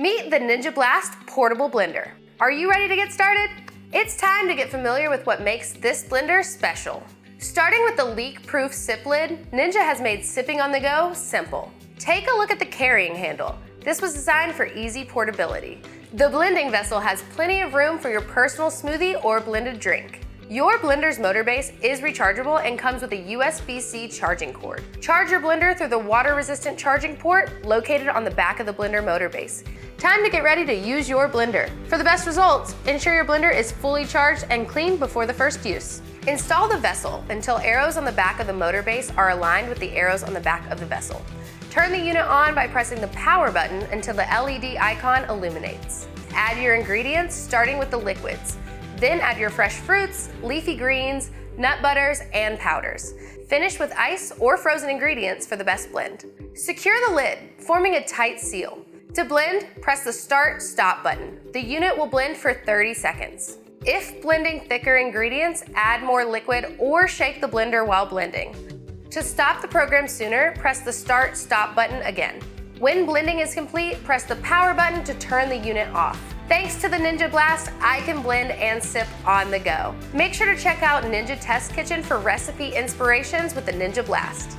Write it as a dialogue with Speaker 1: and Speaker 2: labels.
Speaker 1: Meet the Ninja Blast Portable Blender. Are you ready to get started? It's time to get familiar with what makes this blender special. Starting with the leak-proof sip lid, Ninja has made sipping on the go simple. Take a look at the carrying handle. This was designed for easy portability. The blending vessel has plenty of room for your personal smoothie or blended drink. Your blender's motor base is rechargeable and comes with a USB-C charging cord. Charge your blender through the water-resistant charging port located on the back of the blender motor base. Time to get ready to use your blender. For the best results, ensure your blender is fully charged and cleaned before the first use. Install the vessel until arrows on the back of the motor base are aligned with the arrows on the back of the vessel. Turn the unit on by pressing the power button until the LED icon illuminates. Add your ingredients, starting with the liquids. Then add your fresh fruits, leafy greens, nut butters, and powders. Finish with ice or frozen ingredients for the best blend. Secure the lid, forming a tight seal. To blend, press the Start/Stop button. The unit will blend for 30 seconds. If blending thicker ingredients, add more liquid or shake the blender while blending. To stop the program sooner, press the Start/Stop button again. When blending is complete, press the power button to turn the unit off. Thanks to the Ninja Blast, I can blend and sip on the go. Make sure to check out Ninja Test Kitchen for recipe inspirations with the Ninja Blast.